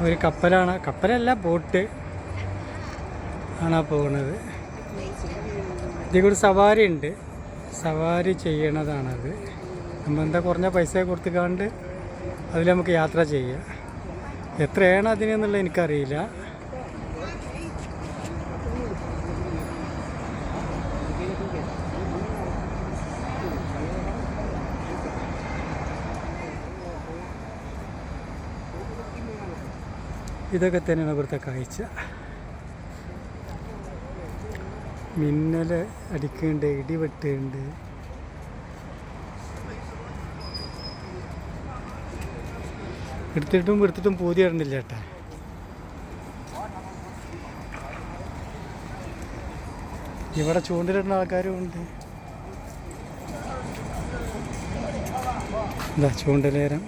ഒരു കപ്പലാണ്, കപ്പലല്ല ബോട്ട് ആണ് പോകുന്നത്. ഇതിൽ കൂടി സവാരി ഉണ്ട്, സവാരി ചെയ്യണതാണത്. നമ്മളെന്താ കുറഞ്ഞ പൈസ കൊടുത്തുകാണ്ട് അതിൽ നമുക്ക് യാത്ര ചെയ്യാം. എത്രയാണ് അതിനെന്നുള്ളത് എനിക്കറിയില്ല. ഇതൊക്കെ തന്നെയാണ് ഇവിടുത്തെ കാഴ്ച. മിന്നൽ അടിക്കുന്നുണ്ട്, ഇടി വെട്ടുന്നുണ്ട്. എടുത്തിട്ടും പൂതി ഇടണ്ടില്ല ചേട്ടാ. ഇവിടെ ചൂണ്ടിലിടുന്ന ആൾക്കാരും ഉണ്ട്. എന്താ ചൂണ്ടലേരം.